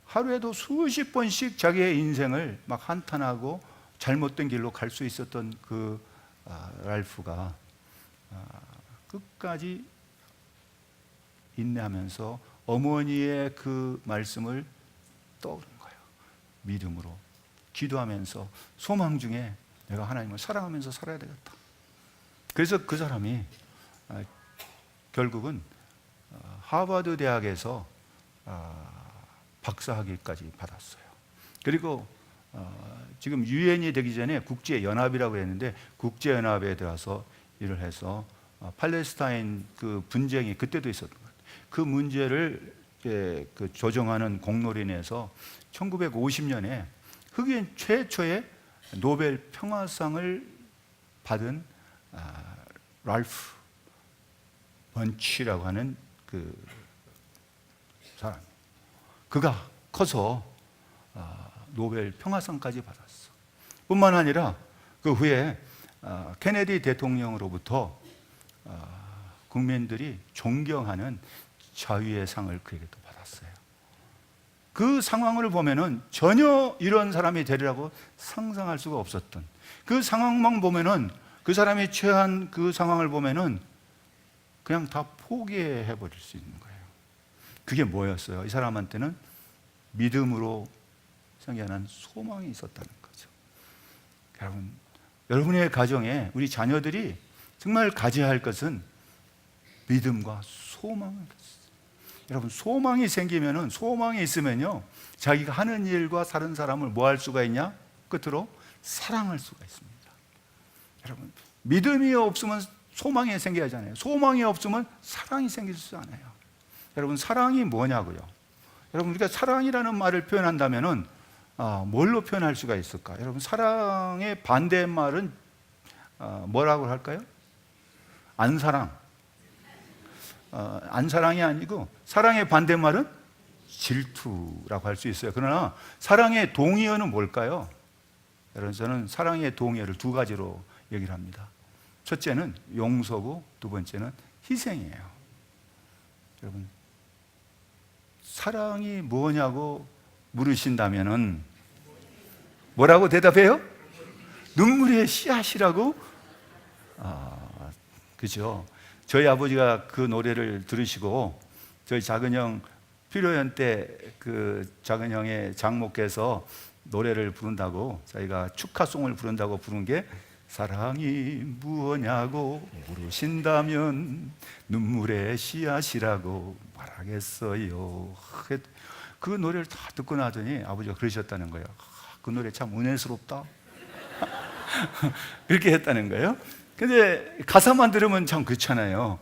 하루에도 수십 번씩 자기의 인생을 막 한탄하고 잘못된 길로 갈 수 있었던 그 랄프가 끝까지 인내하면서 어머니의 그 말씀을 떠오른 거예요. 믿음으로 기도하면서 소망 중에 내가 하나님을 사랑하면서 살아야 되겠다. 그래서 그 사람이 결국은 하버드 대학에서 박사학위까지 받았어요. 그리고 지금 유엔이 되기 전에 국제연합이라고 했는데, 국제연합에 들어서 일을 해서 팔레스타인 그 분쟁이 그때도 있었던 것 같아요. 그 문제를 그 조정하는 공로인에서 1950년에 흑인 최초의 노벨 평화상을 받은 랄프 번치라고 하는 그 사람, 그가 커서 노벨 평화상까지 받았어. 뿐만 아니라 그 후에 케네디 대통령으로부터 국민들이 존경하는 자유의 상을 그에게 또 받았어요. 그 상황을 보면은 전혀 이런 사람이 되리라고 상상할 수가 없었던, 그 상황만 보면은, 그 사람이 처한 그 상황을 보면은 그냥 다 포기해 버릴 수 있는 거예요. 그게 뭐였어요? 이 사람한테는 믿음으로 생겨난 소망이 있었다는 거죠. 여러분, 여러분의 가정에 우리 자녀들이 정말 가져야 할 것은 믿음과 소망을 가졌어요. 여러분, 소망이 생기면은, 소망이 있으면요, 자기가 하는 일과 다른 사람을 뭐 할 수가 있냐? 끝으로 사랑할 수가 있습니다. 여러분, 믿음이 없으면 소망이 생겨야 하잖아요. 소망이 없으면 사랑이 생길 수 않아요. 여러분, 사랑이 뭐냐고요? 여러분, 우리가 사랑이라는 말을 표현한다면은 뭘로 표현할 수가 있을까? 여러분, 사랑의 반대말은 뭐라고 할까요? 안사랑. 안사랑이 아니고, 사랑의 반대말은 질투라고 할 수 있어요. 그러나 사랑의 동의어는 뭘까요? 여러분, 저는 사랑의 동의어를 두 가지로 얘기를 합니다. 첫째는 용서고, 두 번째는 희생이에요. 여러분, 사랑이 뭐냐고 물으신다면은 뭐라고 대답해요? 눈물의 씨앗이라고? 그죠? 저희 아버지가 그 노래를 들으시고, 저희 작은형 필요연 때 그 작은형의 장모께서 노래를 부른다고, 저희가 축하송을 부른다고 부른 게, 사랑이 무엇냐고 물으신다면 눈물의 씨앗이라고 말하겠어요. 그 노래를 다 듣고 나더니 아버지가 그러셨다는 거예요. 그 노래 참 은혜스럽다. 그렇게 했다는 거예요. 근데 가사만 들으면 참 그렇잖아요.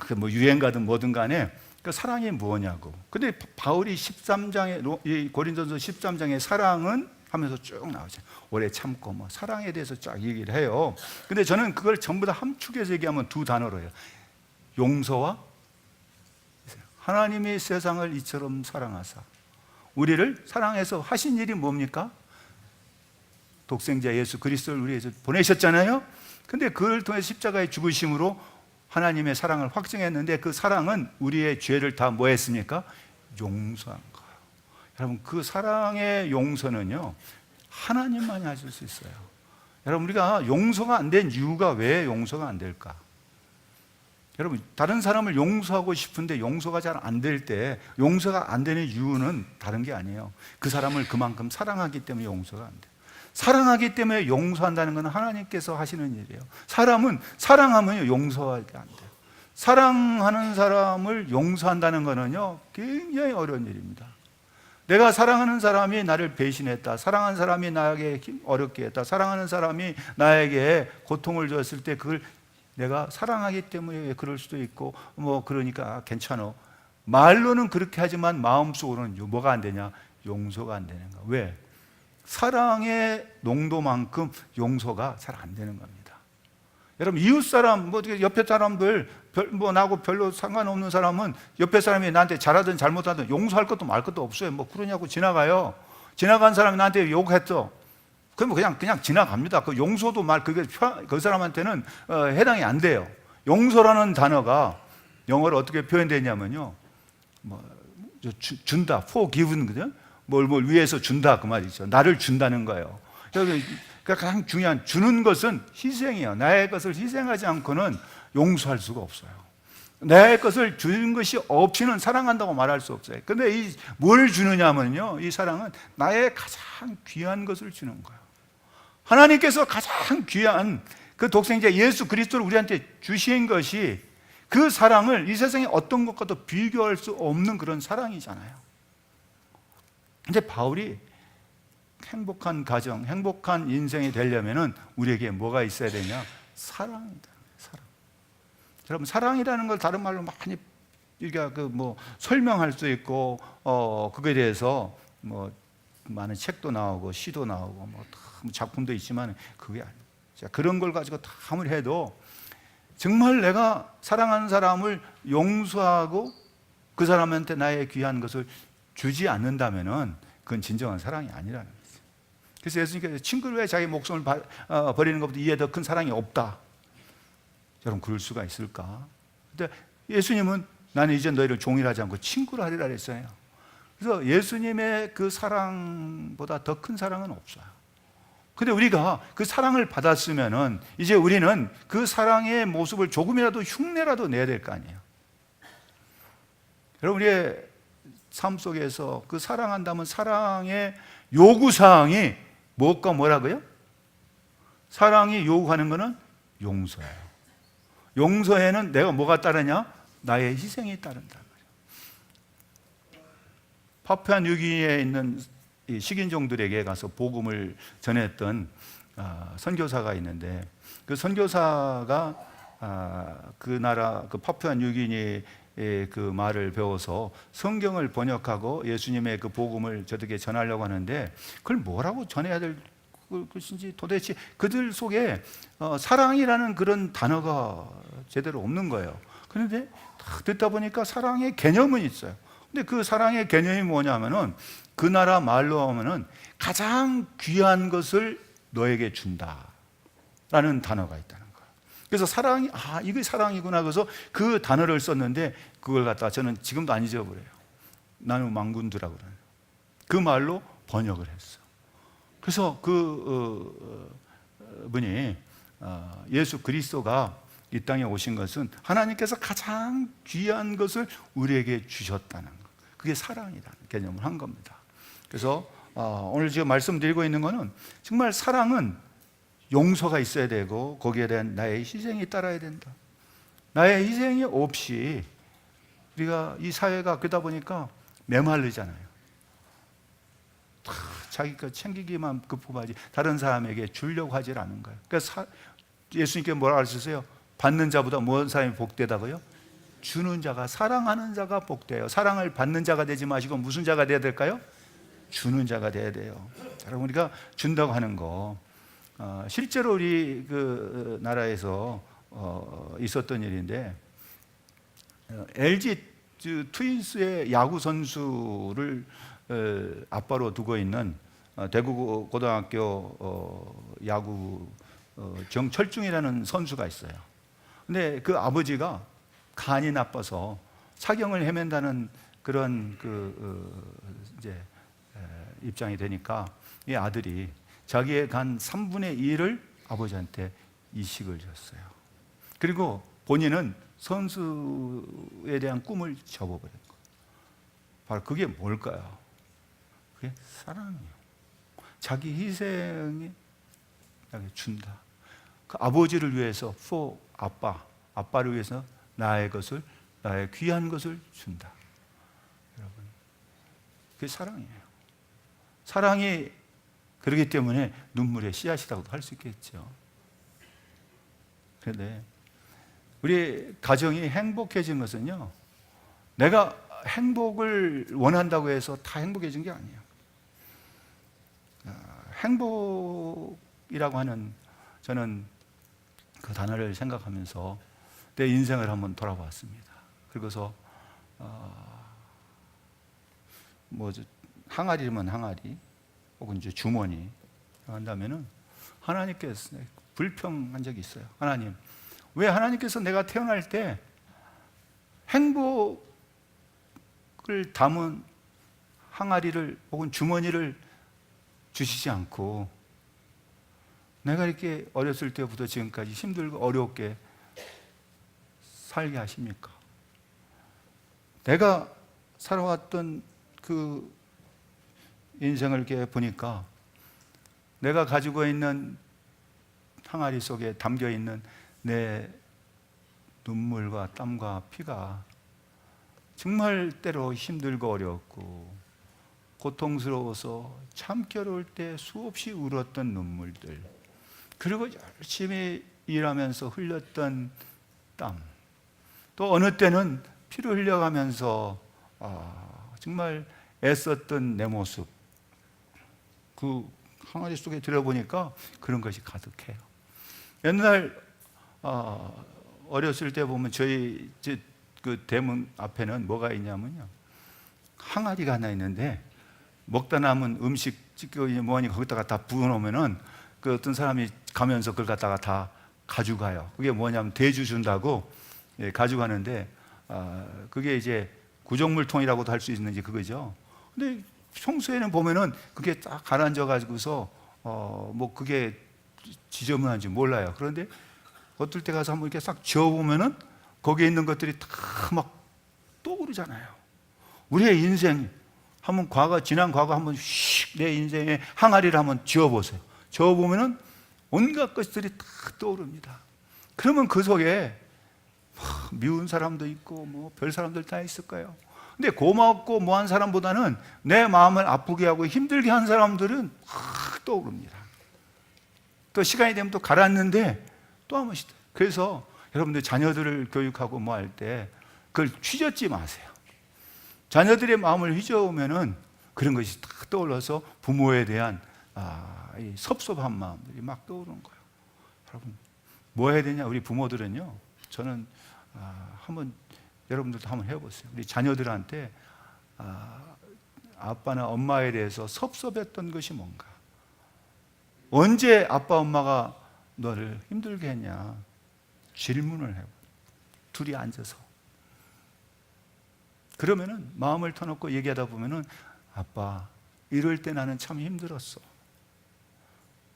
그 뭐 유행가든 뭐든 간에 그 사랑이 뭐냐고. 근데 바울이 13장에, 고린도서 13장에 사랑은 하면서 쭉 나오죠. 오래 참고 뭐 사랑에 대해서 쫙 얘기를 해요. 근데 저는 그걸 전부 다 함축해서 얘기하면 두 단어로 해요. 용서와 하나님이 세상을 이처럼 사랑하사 우리를 사랑해서 하신 일이 뭡니까? 독생자 예수 그리스도를 우리에게 보내셨잖아요. 근데 그를 통해 십자가의 죽으심으로 하나님의 사랑을 확증했는데 그 사랑은 우리의 죄를 다 뭐 했습니까? 용서한 거예요. 여러분, 그 사랑의 용서는요, 하나님만이 하실 수 있어요. 여러분, 우리가 용서가 안 된 이유가 왜 용서가 안 될까? 여러분, 다른 사람을 용서하고 싶은데 용서가 잘 안 될 때 용서가 안 되는 이유는 다른 게 아니에요. 그 사람을 그만큼 사랑하기 때문에 용서가 안 돼요. 사랑하기 때문에 용서한다는 건 하나님께서 하시는 일이에요. 사람은 사랑하면 용서하기 안 돼요. 사랑하는 사람을 용서한다는 것은요, 굉장히 어려운 일입니다. 내가 사랑하는 사람이 나를 배신했다, 사랑하는 사람이 나에게 어렵게 했다, 사랑하는 사람이 나에게 고통을 줬을 때 그걸 내가 사랑하기 때문에 그럴 수도 있고 뭐 그러니까 괜찮아. 말로는 그렇게 하지만 마음속으로는 뭐가 안 되냐? 용서가 안 되는 거야. 왜? 사랑의 농도만큼 용서가 잘 안 되는 겁니다. 여러분, 이웃 사람, 뭐 옆에 사람들, 뭐 나하고 별로 상관없는 사람은 옆에 사람이 나한테 잘하든 잘못하든 용서할 것도 말 것도 없어요. 뭐 그러냐고 지나가요. 지나간 사람이 나한테 욕했어. 그럼 그냥 지나갑니다. 그 용서도 말 그게 그 사람한테는 해당이 안 돼요. 용서라는 단어가 영어로 어떻게 표현되냐면요, 뭐 준다, forgiven 거든. 뭘 위해서 준다 그 말이죠. 나를 준다는 거예요. 그러니까 가장 중요한 주는 것은 희생이에요. 나의 것을 희생하지 않고는 용서할 수가 없어요. 내 것을 주는 것이 없이는 사랑한다고 말할 수 없어요. 근데 뭘 주느냐면요, 이 사랑은 나의 가장 귀한 것을 주는 거예요. 하나님께서 가장 귀한 그 독생자 예수 그리스도를 우리한테 주신 것이 그 사랑을 이 세상에 어떤 것과도 비교할 수 없는 그런 사랑이잖아요. 근데 바울이 행복한 가정, 행복한 인생이 되려면은 우리에게 뭐가 있어야 되냐? 사랑이다. 사랑. 여러분, 사랑이라는 걸 다른 말로 많이 우리가 설명할 수 있고, 그거에 대해서 뭐 많은 책도 나오고 시도 나오고 뭐 작품도 있지만 그게 아니에요. 그런 걸 가지고 다 아무리 해도 정말 내가 사랑하는 사람을 용서하고 그 사람한테 나의 귀한 것을 주지 않는다면은 그건 진정한 사랑이 아니라는 거죠. 그래서 예수님께서 친구를 위해 자기 목숨을 버리는 것보다 이에 더 큰 사랑이 없다. 여러분, 그럴 수가 있을까? 근데 예수님은 나는 이제 너희를 종이라 하지 않고 친구로 하리라 했어요. 그래서 예수님의 그 사랑보다 더 큰 사랑은 없어요. 근데 우리가 그 사랑을 받았으면은 이제 우리는 그 사랑의 모습을 조금이라도 흉내라도 내야 될 거 아니에요. 여러분, 우리의 삶 속에서 그 사랑한다면 사랑의 요구사항이 무엇과 뭐라고요? 사랑이 요구하는 것은 용서예요. 용서에는 내가 뭐가 따르냐? 나의 희생이 따른다는 거죠. 파푸아뉴기니에 있는 이 식인종들에게 가서 복음을 전했던 선교사가 있는데, 그 선교사가 그 나라 그 파푸아뉴기니 그 말을 배워서 성경을 번역하고 예수님의 그 복음을 저들에게 전하려고 하는데 그걸 뭐라고 전해야 될 것인지 도대체 그들 속에 사랑이라는 그런 단어가 제대로 없는 거예요. 그런데 딱 듣다 보니까 사랑의 개념은 있어요. 근데 그 사랑의 개념이 뭐냐면은 그 나라 말로 하면은 가장 귀한 것을 너에게 준다라는 단어가 있다는 거예요. 그래서 사랑이 이게 사랑이구나. 그래서 그 단어를 썼는데 그걸 갖다가 저는 지금도 안 잊어버려요. 나는 망군두라고 그래요. 그 말로 번역을 했어. 그래서 그 분이 예수 그리스도가 이 땅에 오신 것은 하나님께서 가장 귀한 것을 우리에게 주셨다는 것. 그게 사랑이라는 개념을 한 겁니다. 그래서 오늘 지금 말씀드리고 있는 것은 정말 사랑은 용서가 있어야 되고 거기에 대한 나의 희생이 따라야 된다. 나의 희생이 없이 우리가 이 사회가 그러다 보니까 메말르잖아요. 자기 것 챙기기만 급급하지 다른 사람에게 주려고 하질 않은 거예요. 그러니까 예수님께 뭐라고 하셨어요? 받는 자보다 무엇 사람이 복되다고요? 주는 자가, 사랑하는 자가 복돼요. 사랑을 받는 자가 되지 마시고 무슨 자가 돼야 될까요? 주는 자가 돼야 돼요. 여러분, 우리가 준다고 하는 거 실제로 우리 그 나라에서 있었던 일인데 LG 트윈스의 야구 선수를 아빠로 두고 있는 대구 고등학교 야구 정철중이라는 선수가 있어요. 근데 그 아버지가 간이 나빠서 사경을 헤맨다는 그런 이제 입장이 되니까 이 아들이 자기의 간 3분의 1을 아버지한테 이식을 줬어요. 그리고 본인은 선수에 대한 꿈을 접어버린 거예요. 바로 그게 뭘까요? 그게 사랑이에요. 자기 희생이 준다. 그 아버지를 위해서 아빠를 위해서 나의 귀한 것을 준다. 여러분, 그게 사랑이에요. 사랑이 그렇기 때문에 눈물의 씨앗이라고도 할 수 있겠죠. 그런데 우리 가정이 행복해진 것은요, 내가 행복을 원한다고 해서 다 행복해진 게 아니에요. 행복이라고 하는, 저는 그 단어를 생각하면서 내 인생을 한번 돌아봤습니다. 그리고서 항아리면 항아리, 혹은 이제 주머니 한다면은 하나님께서 불평한 적이 있어요. 하나님, 왜 하나님께서 내가 태어날 때 행복을 담은 항아리를 혹은 주머니를 주시지 않고 내가 이렇게 어렸을 때부터 지금까지 힘들고 어렵게 살게 하십니까? 내가 살아왔던 그 인생을 이렇게 보니까 내가 가지고 있는 항아리 속에 담겨 있는 내 눈물과 땀과 피가 정말 때로 힘들고 어렵고 고통스러워서 참기 어려울 때 수없이 울었던 눈물들, 그리고 열심히 일하면서 흘렸던 땀, 또 어느 때는 피를 흘려가면서 정말 애썼던 내 모습, 그 항아리 속에 들어보니까 그런 것이 가득해요. 옛날 어렸을 때 보면 저희 그 대문 앞에는 뭐가 있냐면요, 항아리가 하나 있는데 먹다 남은 음식 찌꺼 뭐하니 거기다가 다 부어놓으면은 그 어떤 사람이 가면서 그걸 갖다가 다 가져가요. 그게 뭐냐면 대주 준다고 가져가는데 그게 이제 구정물통이라고도 할 수 있는지 그거죠. 근데 평소에는 보면은 그게 딱 가라앉아 가지고서 뭐 그게 지저분한지 몰라요. 그런데 어떨 때 가서 한번 이렇게 싹 지어보면은 거기에 있는 것들이 다 막 떠오르잖아요. 우리의 인생 한번 지난 과거 한번 내 인생의 항아리를 한번 지어보세요. 지어보면은 온갖 것들이 다 떠오릅니다. 그러면 그 속에 미운 사람도 있고 뭐 별 사람들 다 있을 거예요. 근데 고맙고 뭐한 사람보다는 내 마음을 아프게 하고 힘들게 한 사람들은 확 떠오릅니다. 또 시간이 되면 또 가라앉는데 또 한 번씩. 그래서 여러분들 자녀들을 교육하고 뭐 할 때 그걸 휘젓지 마세요. 자녀들의 마음을 휘저으면은 그런 것이 딱 떠올라서 부모에 대한 이 섭섭한 마음들이 막 떠오르는 거예요. 여러분, 뭐 해야 되냐? 우리 부모들은요, 저는 한번 여러분들도 한번 해보세요. 우리 자녀들한테 아빠나 엄마에 대해서 섭섭했던 것이 뭔가, 언제 아빠 엄마가 너를 힘들게 했냐 질문을 해요. 둘이 앉아서. 그러면은 마음을 터놓고 얘기하다 보면은 아빠 이럴 때 나는 참 힘들었어.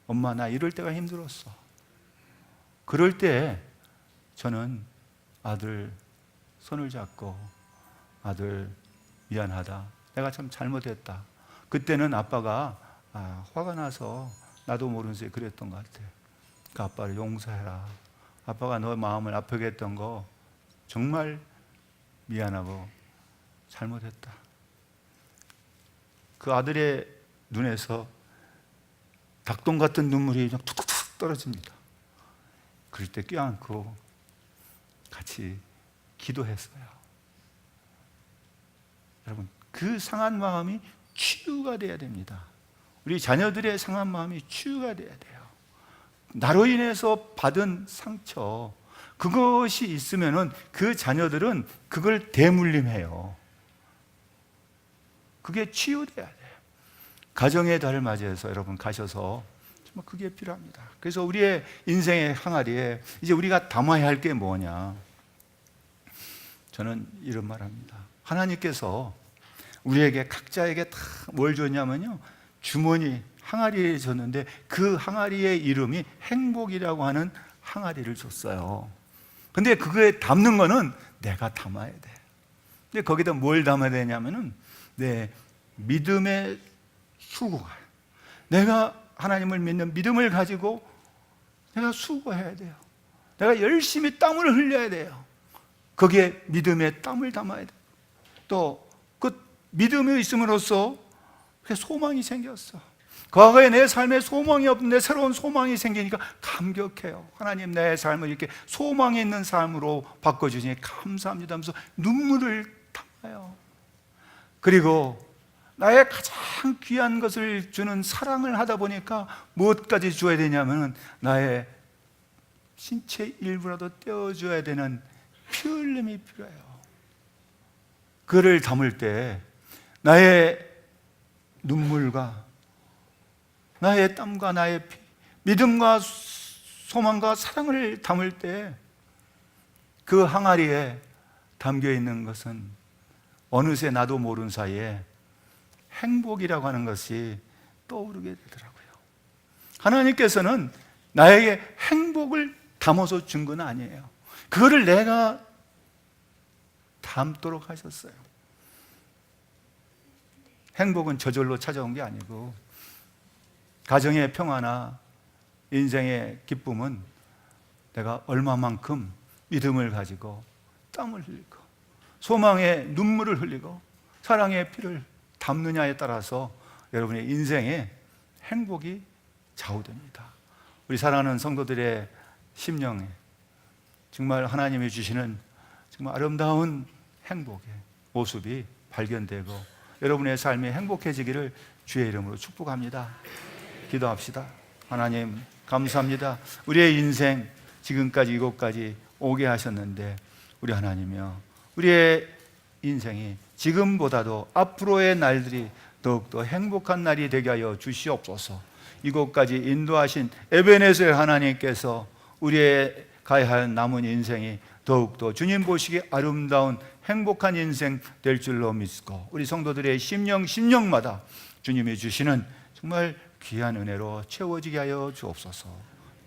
엄마 나 이럴 때가 힘들었어. 그럴 때 저는 아들 손을 잡고 아들 미안하다. 내가 참 잘못했다. 그때는 아빠가 화가 나서 나도 모르는 새에 그랬던 것 같아. 그 아빠를 용서해라. 아빠가 너 마음을 아프게 했던 거 정말 미안하고 잘못했다. 그 아들의 눈에서 닭똥 같은 눈물이 툭툭툭 떨어집니다. 그럴 때 껴안고 같이 기도했어요. 여러분, 그 상한 마음이 치유가 돼야 됩니다. 우리 자녀들의 상한 마음이 치유가 돼야 돼요. 나로 인해서 받은 상처, 그것이 있으면은 그 자녀들은 그걸 대물림해요. 그게 치유돼야 돼요. 가정의 달을 맞이해서 여러분 가셔서 정말 그게 필요합니다. 그래서 우리의 인생의 항아리에 이제 우리가 담아야 할 게 뭐냐? 저는 이런 말 합니다. 하나님께서 우리에게 각자에게 다 뭘 줬냐면요, 주머니 항아리에 줬는데 그 항아리의 이름이 행복이라고 하는 항아리를 줬어요. 근데 그거에 담는 거는 내가 담아야 돼. 근데 거기다 뭘 담아야 되냐면은 내 믿음의 수고가, 내가 하나님을 믿는 믿음을 가지고 내가 수고해야 돼요. 내가 열심히 땀을 흘려야 돼요. 거기에 믿음의 땀을 담아야 돼요. 또 그 믿음이 있음으로써 소망이 생겼어. 과거에 내 삶에 소망이 없는데 새로운 소망이 생기니까 감격해요. 하나님, 내 삶을 이렇게 소망이 있는 삶으로 바꿔주시니 감사합니다 하면서 눈물을 담아요. 그리고 나의 가장 귀한 것을 주는 사랑을 하다 보니까 무엇까지 줘야 되냐면 나의 신체 일부라도 떼어줘야 되는 피 흘림이 필요해요. 그를 담을 때 나의 눈물과 나의 땀과 나의 피, 믿음과 소망과 사랑을 담을 때 그 항아리에 담겨 있는 것은 어느새 나도 모르는 사이에 행복이라고 하는 것이 떠오르게 되더라고요. 하나님께서는 나에게 행복을 담아서 준 건 아니에요. 그거를 내가 담도록 하셨어요. 행복은 저절로 찾아온 게 아니고 가정의 평화나 인생의 기쁨은 내가 얼마만큼 믿음을 가지고 땀을 흘리고 소망의 눈물을 흘리고 사랑의 피를 담느냐에 따라서 여러분의 인생의 행복이 좌우됩니다. 우리 사랑하는 성도들의 심령에 정말 하나님이 주시는 정말 아름다운 행복의 모습이 발견되고 여러분의 삶이 행복해지기를 주의 이름으로 축복합니다. 기도합시다. 하나님 감사합니다. 우리의 인생 지금까지 이곳까지 오게 하셨는데 우리 하나님이여, 우리의 인생이 지금보다도 앞으로의 날들이 더욱더 행복한 날이 되게 하여 주시옵소서. 이곳까지 인도하신 에베네zer 하나님께서 우리의 가야 할 남은 인생이 더욱더 주님 보시기에 아름다운 행복한 인생 될 줄로 믿고 우리 성도들의 심령마다 주님이 주시는 정말 귀한 은혜로 채워지게 하여 주옵소서.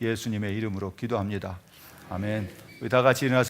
예수님의 이름으로 기도합니다. 아멘. 우리 다 같이 일어나서